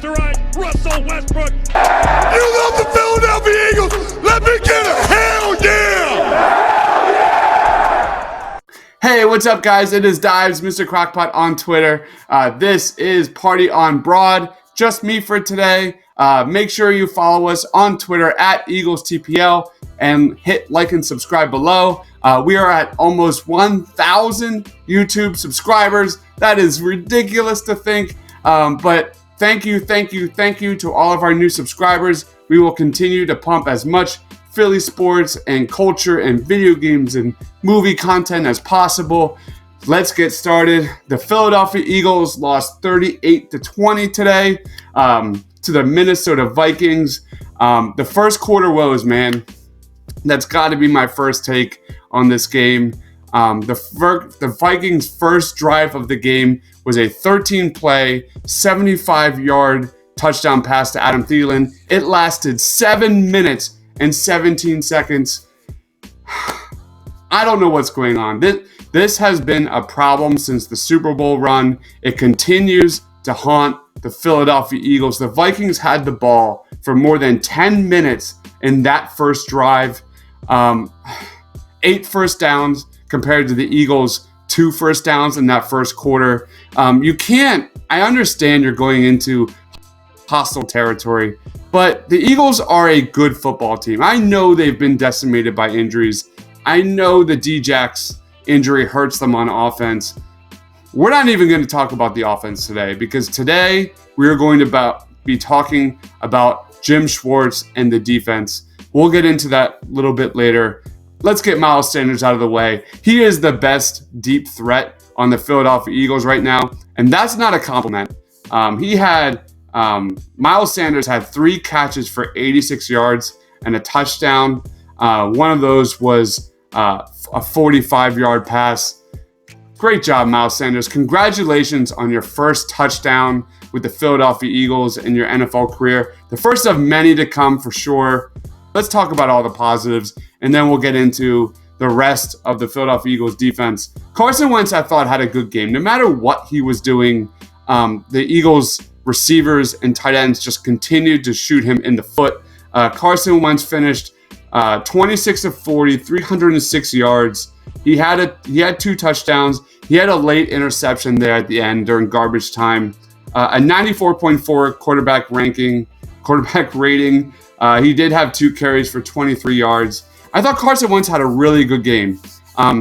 left to right. Russell Westbrook. You love the Philadelphia Eagles. Let me get a hell yeah! Hey, what's up, guys? It is Dives, Mr. Crockpot on Twitter. This is Party on Broad. Just me for today. Make sure you follow us on Twitter at EaglesTPL and hit like and subscribe below. We are at almost 1,000 YouTube subscribers. That is ridiculous to think, but thank you to all of our new subscribers. We will continue to pump as much Philly sports and culture and video games and movie content as possible. Let's get started. The Philadelphia Eagles lost 38-20 today to the Minnesota Vikings. The first quarter woes, man. That's got to be my first take on this game. The Vikings' first drive of the game was a 13-play, 75-yard touchdown pass to Adam Thielen. It lasted 7 minutes and 17 seconds. I don't know what's going on. This has been a problem since the Super Bowl run. It continues to haunt the Philadelphia Eagles. The Vikings had the ball for more than 10 minutes in that first drive. 8 first downs compared to the Eagles' 2 first downs in that first quarter. I understand you're going into hostile territory, but the Eagles are a good football team. I know they've been decimated by injuries. I know the D-Jax injury hurts them on offense. We're not even going to talk about the offense today, because today we're going to be talking about Jim Schwartz and the defense. We'll get into that a little bit later. Let's get Miles Sanders out of the way. He is the best deep threat on the Philadelphia Eagles right now, and that's not a compliment. Miles Sanders had 3 catches for 86 yards and a touchdown. One of those was a 45-yard pass. Great job, Miles Sanders. Congratulations on your first touchdown with the Philadelphia Eagles in your NFL career. The first of many to come for sure. Let's talk about all the positives, and then we'll get into the rest of the Philadelphia Eagles defense. Carson Wentz, I thought, had a good game. No matter what he was doing, the Eagles receivers and tight ends just continued to shoot him in the foot. Carson Wentz finished 26 of 40, 306 yards. He had 2 touchdowns. He had a late interception there at the end during garbage time. A 94.4 quarterback rating. He did have 2 carries for 23 yards. I thought Carson Wentz had a really good game.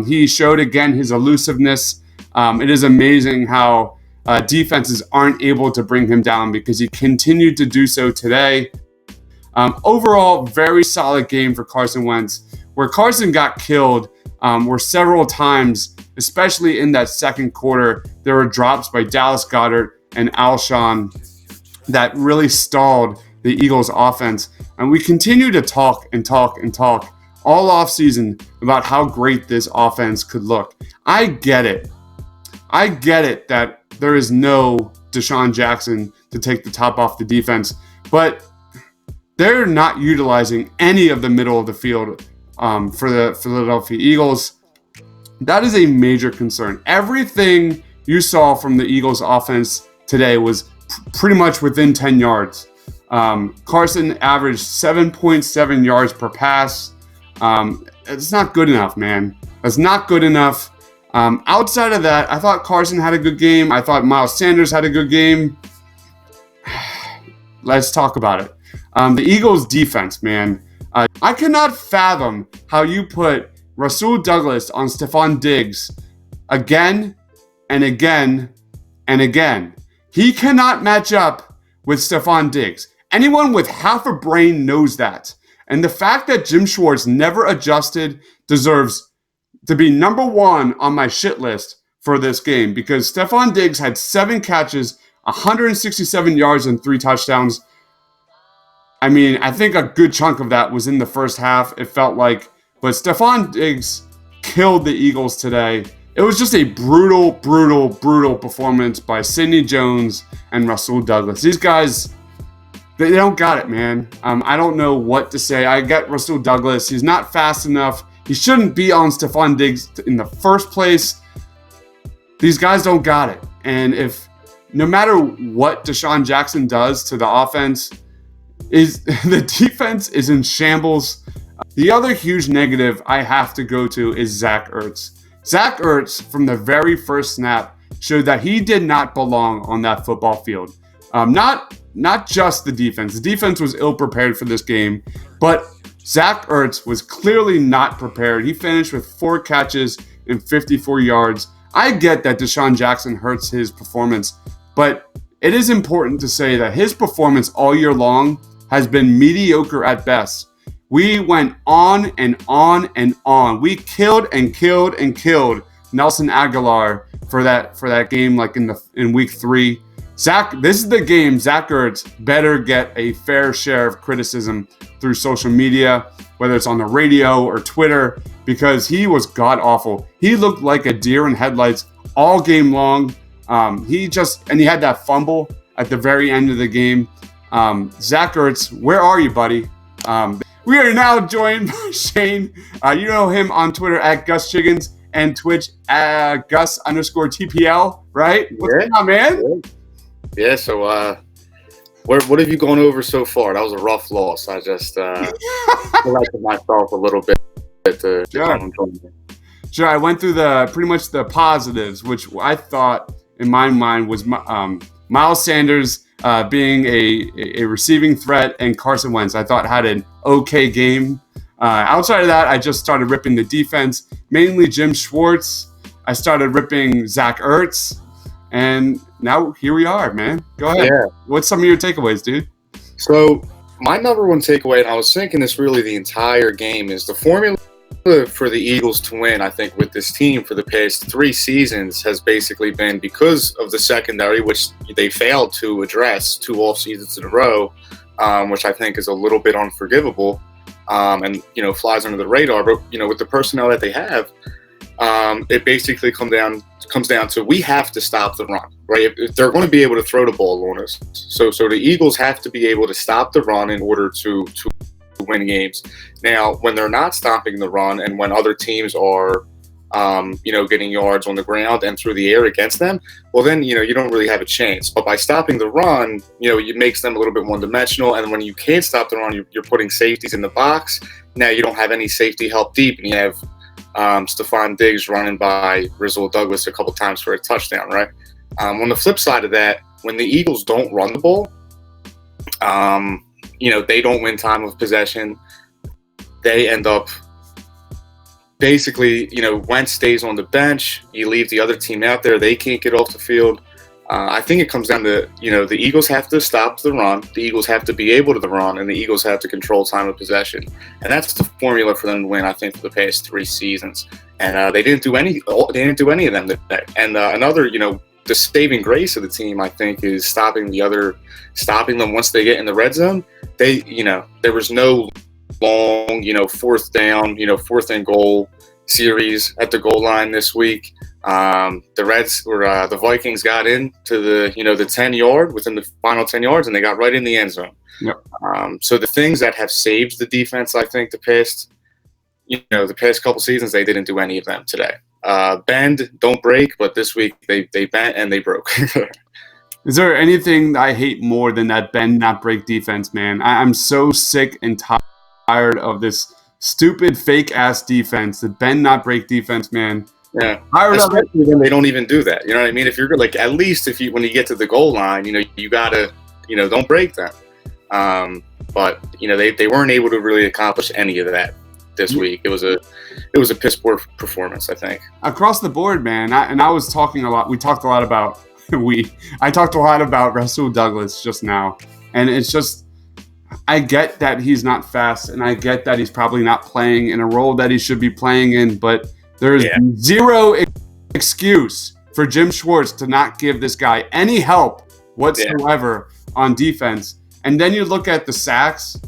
He showed again his elusiveness. It is amazing how defenses aren't able to bring him down, because he continued to do so today. Overall, very solid game for Carson Wentz. Where Carson got killed were several times, especially in that second quarter. There were drops by Dallas Goedert and Alshon that really stalled the Eagles' offense. And we continue to talk all offseason about how great this offense could look. I get it that there is no Deshaun Jackson to take the top off the defense, but they're not utilizing any of the middle of the field for the Philadelphia Eagles. That is a major concern. Everything you saw from the Eagles' offense today was pretty much within 10 yards. Carson averaged 7.7 yards per pass. It's not good enough, man. It's not good enough. Outside of that, I thought Carson had a good game. I thought Miles Sanders had a good game. Let's talk about it. The Eagles' defense, man. I cannot fathom how you put Rasul Douglas on Stephon Diggs again and again and again. He cannot match up with Stephon Diggs. Anyone with half a brain knows that. And the fact that Jim Schwartz never adjusted deserves to be number 1 on my shit list for this game, because Stephon Diggs had 7 catches, 167 yards, and 3 touchdowns. I mean, I think a good chunk of that was in the first half, it felt like. But Stephon Diggs killed the Eagles today. It was just a brutal performance by Sidney Jones and Rasul Douglas. These guys, they don't got it, man. I don't know what to say. I get Rasul Douglas. He's not fast enough. He shouldn't be on Stephon Diggs in the first place. These guys don't got it. And if no matter what Deshaun Jackson does to the offense, is the defense is in shambles. The other huge negative I have to go to is Zach Ertz. Zach Ertz, from the very first snap, showed that he did not belong on that football field. Not just the defense. The defense was ill-prepared for this game, but Zach Ertz was clearly not prepared. He finished with 4 catches and 54 yards. I get that Deshaun Jackson hurts his performance, but it is important to say that his performance all year long has been mediocre at best. We went on and on and on. We killed and killed and killed Nelson Aguilar for that game, like in week 3. This is the game Zach Ertz better get a fair share of criticism through social media, whether it's on the radio or Twitter, because he was god awful. He looked like a deer in headlights all game long. He had that fumble at the very end of the game. Zach Ertz, where are you, buddy? We are now joined by Shane. You know him on Twitter at Gus Chiggins and Twitch at Gus_TPL, right? What's going on, man? Yeah, so what have you gone over so far? That was a rough loss. I just collected myself a little bit to Sure, I went through pretty much the positives, which I thought in my mind was Miles Sanders being a receiving threat, and Carson Wentz I thought had an okay game. Outside of that, I just started ripping the defense, mainly Jim Schwartz. I started ripping Zach Ertz, and now here we are, man. Go ahead. Yeah. What's some of your takeaways, dude? So my number one takeaway, and I was thinking this really the entire game, is the formula for the Eagles to win, I think, with this team for the past 3 seasons has basically been because of the secondary, which they failed to address 2 off seasons in a row, which I think is a little bit unforgivable, and flies under the radar. But with the personnel that they have, it basically comes down to we have to stop the run, right? If they're going to be able to throw the ball on us, so the Eagles have to be able to stop the run in order to win games. Now, when they're not stopping the run, and when other teams are, getting yards on the ground and through the air against them, well, then you don't really have a chance. But by stopping the run, it makes them a little bit one-dimensional. And when you can't stop the run, you're putting safeties in the box. Now you don't have any safety help deep, and you have Stephon Diggs running by Rizzo Douglas a couple times for a touchdown, right? On the flip side of that, when the Eagles don't run the ball, they don't win time of possession. They end up basically, Wentz stays on the bench. You leave the other team out there. They can't get off the field. I think it comes down to, the Eagles have to stop the run. The Eagles have to be able to run, and the Eagles have to control time of possession. And that's the formula for them to win, I think, for the past 3 seasons. And they didn't do any of them today. And another, the saving grace of the team, I think, is stopping them once they get in the red zone. There was no long, 4th down, 4th and goal series at the goal line this week. The Vikings got into the 10-yard within the final 10 yards, and they got right in the end zone. Yep. So the things that have saved the defense, I think, the past couple seasons, they didn't do any of them today. Bend, don't break, but this week they bent and they broke. Is there anything I hate more than that bend not break defense, man? I'm so sick and tired of this stupid fake ass defense, the bend not break defense, man. Yeah, especially when they don't even do that. You know what I mean? If you're like, at least when you get to the goal line, you gotta, don't break them. But they weren't able to really accomplish any of that this week. It was a piss poor performance, I think, across the board, man. I was talking a lot. We talked a lot about I talked a lot about Rizzo Douglas just now, and it's just, I get that he's not fast, and I get that he's probably not playing in a role that he should be playing in, but there's zero excuse for Jim Schwartz to not give this guy any help whatsoever on defense. And then you look at the sacks.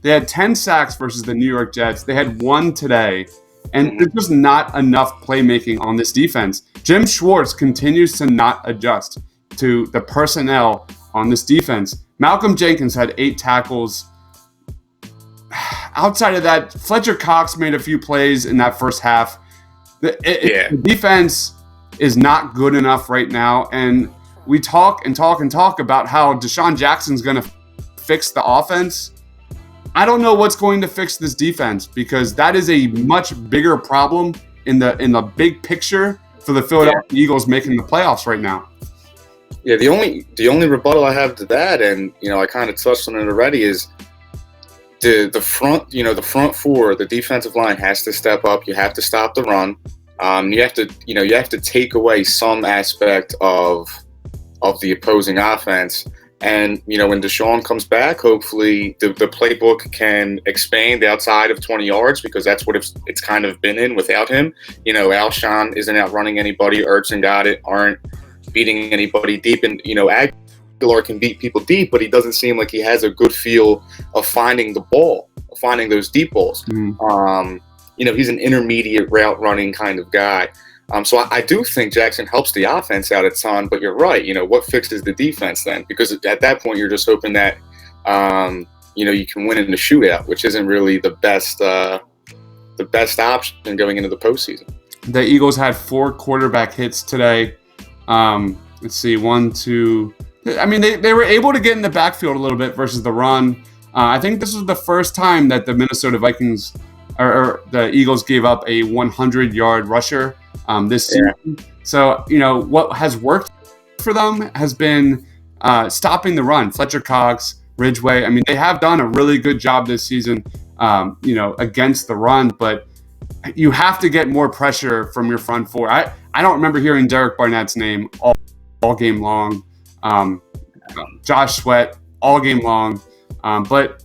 They had 10 sacks versus the New York Jets. They had 1 today. And there's just not enough playmaking on this defense. Jim Schwartz continues to not adjust to the personnel on this defense. Malcolm Jenkins had 8 tackles. Outside of that, Fletcher Cox made a few plays in that first half. The defense is not good enough right now. And we talk and talk and talk about how Deshaun Jackson's going to fix the offense. I don't know what's going to fix this defense, because that is a much bigger problem in the big picture for the Philadelphia Eagles making the playoffs right now. Yeah, the only rebuttal I have to that, and I kind of touched on it already, is the front four, the defensive line has to step up. You have to stop the run. You have to take away some aspect of the opposing offense. And when Deshaun comes back, hopefully the playbook can expand outside of 20 yards, because that's what it's kind of been in without him. Alshon isn't outrunning anybody. Ertz and Goddard aren't beating anybody deep, and Aguilar can beat people deep, but he doesn't seem like he has a good feel of finding the ball, of finding those deep balls. He's an intermediate route running kind of guy. So I do think Jackson helps the offense out a ton, but you're right. What fixes the defense then? Because at that point, you're just hoping that, you can win in the shootout, which isn't really the best option going into the postseason. The Eagles had 4 quarterback hits today. Let's see, 1, 2. I mean, they were able to get in the backfield a little bit versus the run. I think this was the first time that the Minnesota Vikings or the Eagles gave up a 100-yard rusher this season. So, what has worked for them has been stopping the run. Fletcher Cox, Ridgeway, I mean, they have done a really good job this season, against the run, but you have to get more pressure from your front four. I don't remember hearing Derek Barnett's name all game long. Josh Sweat all game long. But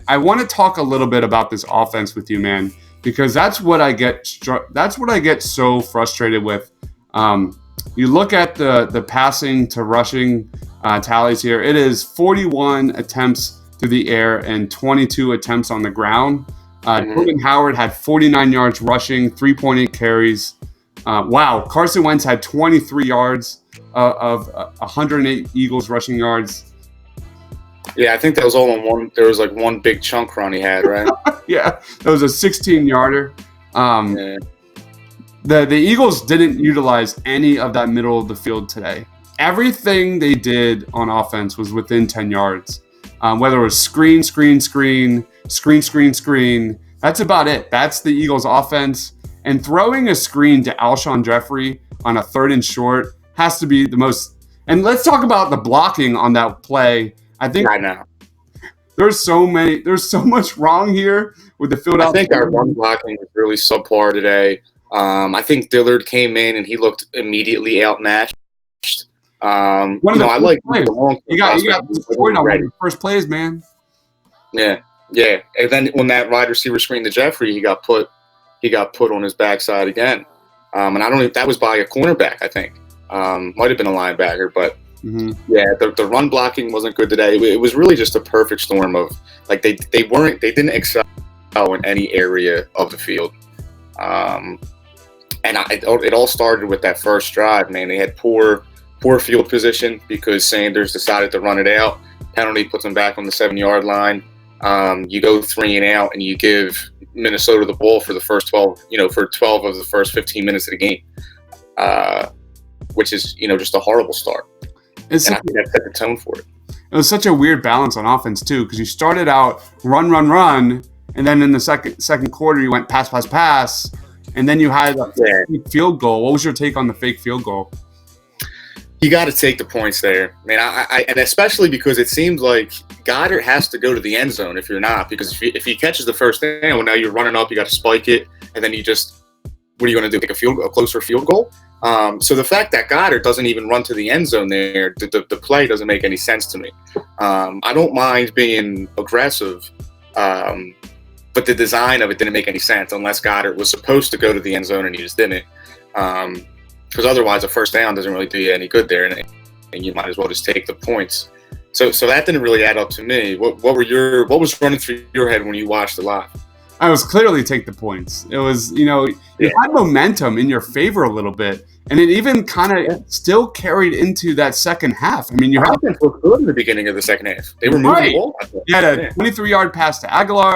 I want to talk a little bit about this offense with you, man, because that's what I get so frustrated with. You look at the passing to rushing tallies here. It is 41 attempts through the air and 22 attempts on the ground. Jordan Howard had 49 yards rushing, 3.8 carries. Wow, Carson Wentz had 23 yards of 108 Eagles rushing yards. Yeah, I think that was all on one. There was like one big chunk run he had, right? Yeah, that was a 16-yarder. The Eagles didn't utilize any of that middle of the field today. Everything they did on offense was within 10 yards. Whether it was screen. That's about it. That's the Eagles' offense. And throwing a screen to Alshon Jeffrey on a 3rd and short has to be the most. And let's talk about the blocking on that play. I know. There's so much wrong here with the Philadelphia. I think our run blocking was really subpar today. I think Dillard came in and he looked immediately outmatched. I like the long. You got destroyed on one of the first plays, man. Yeah. And then when that wide receiver screened to Jeffrey, he got put on his backside again. And I don't know if that was by a cornerback. I think might have been a linebacker, but. Yeah, the run blocking wasn't good today. It was really just a perfect storm of like they didn't excel in any area of the field, and it all started with that first drive. Man, they had poor field position because Sanders decided to run it out. Penalty puts them back on the 7-yard line. You go 3 and out, and you give Minnesota the ball for the first 12. For 12 of the first 15 minutes of the game, which is just a horrible start. And I think that set the tone for it. It was such a weird balance on offense too, because you started out run, and then in the second quarter you went pass, and then you had a fake field goal. What was your take on the fake field goal? You got to take the points there, man. And especially because it seems like Goddard has to go to the end zone if you're not, because if he catches the first down, well, now you're running up, you got to spike it, and then what are you going to do? Take a closer field goal? So the fact that Goddard doesn't even run to the end zone there, the play doesn't make any sense to me. I don't mind being aggressive, but the design of it didn't make any sense unless Goddard was supposed to go to the end zone and he just didn't. Because otherwise a first down doesn't really do you any good there, and you might as well just take the points. So that didn't really add up to me. What was running through your head when you watched it live? I was clearly take the points. It was, you had momentum in your favor a little bit, and it even kind of still carried into that second half. I mean, you had looked good in the beginning of the second half. They were moving the ball. You had a 23-yard pass to Aguilar.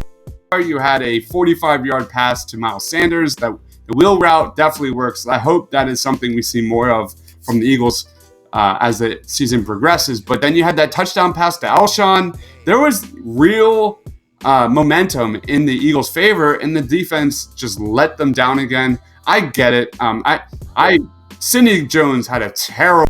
You had a 45-yard pass to Miles Sanders. The wheel route definitely works. I hope that is something we see more of from the Eagles as the season progresses. But then you had that touchdown pass to Alshon. There was real momentum in the Eagles' favor, and the defense just let them down again. I get it. Sidney Jones had a terrible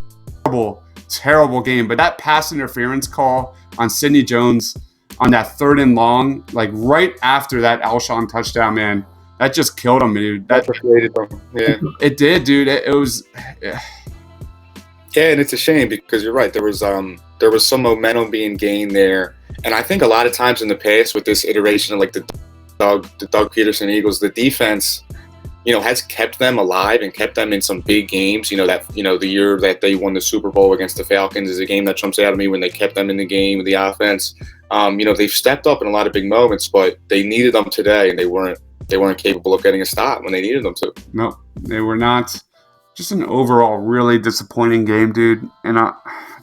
game, but that pass interference call on Sidney Jones on that 3rd and long, like right after that Alshon touchdown, man, that just killed him, dude. That frustrated them. Yeah, it did, dude. It was. Yeah, and it's a shame because you're right. There was some momentum being gained there, and I think a lot of times in the past with this iteration of like the Doug Peterson Eagles, the defense, has kept them alive and kept them in some big games. The year that they won the Super Bowl against the Falcons is a game that jumps out at me when they kept them in the game with the offense. They've stepped up in a lot of big moments, but they needed them today, and they weren't capable of getting a stop when they needed them to. No, they were not. Just an overall really disappointing game, dude. And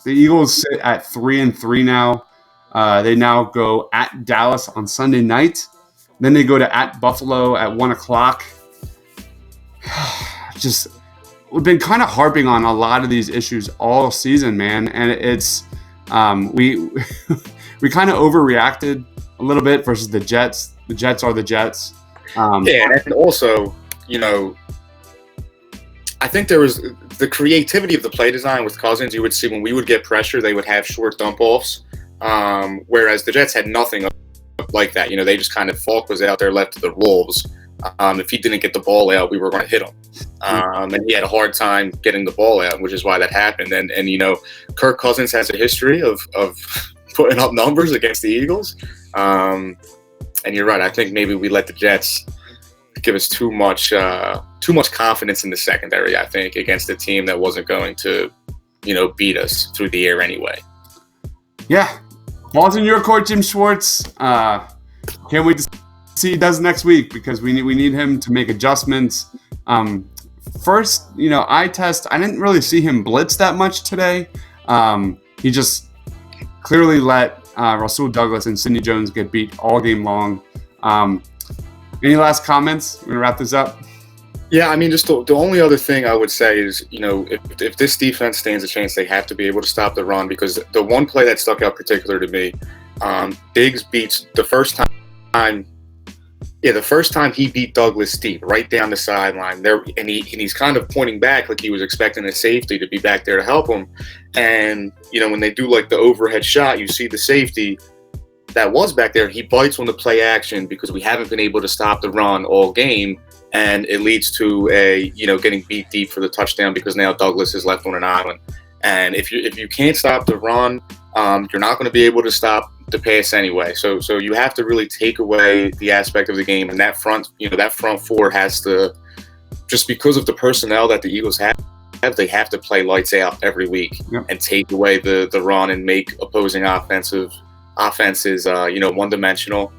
the Eagles sit at 3-3 now. They now go at Dallas on Sunday night. Then they go to at Buffalo at 1:00. Just, we've been kind of harping on a lot of these issues all season, man. And it's we kind of overreacted a little bit versus the Jets. The Jets are the Jets. And also, I think there was the creativity of the play design with Cousins. You would see when we would get pressure, they would have short dump offs, whereas the Jets had nothing like that. They just kind of, Falk was out there left to the wolves. If he didn't get the ball out, we were going to hit him. And he had a hard time getting the ball out, which is why that happened. And Kirk Cousins has a history of putting up numbers against the Eagles. And you're right. I think maybe we let the Jets give us too much confidence in the secondary, I think, against a team that wasn't going to, beat us through the air anyway. Yeah. Ball's in your court, Jim Schwartz. Can't wait to see he does next week because we need him to make adjustments. First, eye test, I didn't really see him blitz that much today. He just clearly let Rasul Douglas and Sidney Jones get beat all game long. Any last comments? We're going to wrap this up. Yeah, I mean, just the only other thing I would say is, if this defense stands a chance, they have to be able to stop the run, because the one play that stuck out particular to me, Diggs beats the first time he beat Douglas deep, right down the sideline there, and he's kind of pointing back like he was expecting a safety to be back there to help him. And when they do like the overhead shot, you see the safety that was back there. He bites on the play action because we haven't been able to stop the run all game, and it leads to a getting beat deep for the touchdown because now Douglas is left on an island. And if you can't stop the run, you're not going to be able to stop the pass anyway. So you have to really take away the aspect of the game, and that front four has to, just because of the personnel that the Eagles have, they have to play lights out every week. Yep. And take away the run and make opposing offenses one-dimensional.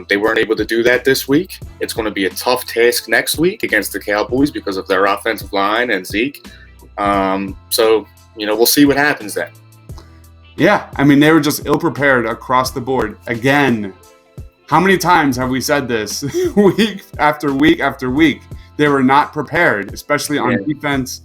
They weren't able to do that this week. It's going to be a tough task next week against the Cowboys because of their offensive line and Zeke. So we'll see what happens then. Yeah, I mean, they were just ill-prepared across the board. Again, how many times have we said this week after week after week? They were not prepared, especially on defense.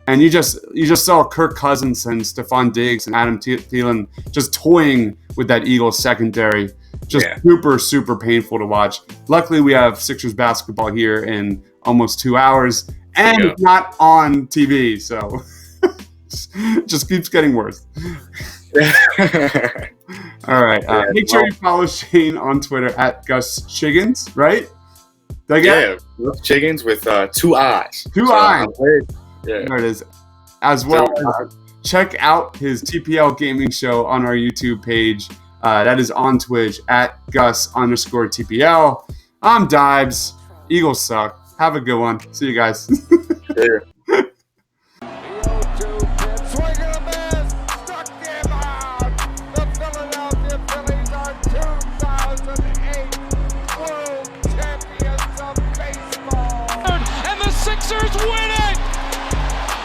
And you just saw Kirk Cousins and Stephon Diggs and Adam Thielen just toying with that Eagles secondary. Just super, super painful to watch. Luckily, we have Sixers basketball here in almost 2 hours, and it's not on TV, so just keeps getting worse. All right. Make sure you follow Shane on Twitter at Gus Chiggins, right? Gus Chiggins with 2 eyes. Two eyes. Yeah. There it is. As well as check out his TPL gaming show on our YouTube page. That is on Twitch at Gus_TPL. I'm Dibes. Eagles suck. Have a good one. See you guys. Sixers win it!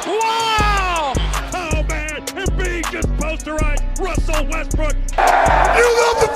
Wow! Oh man, and being just posterized, Russell Westbrook. You love the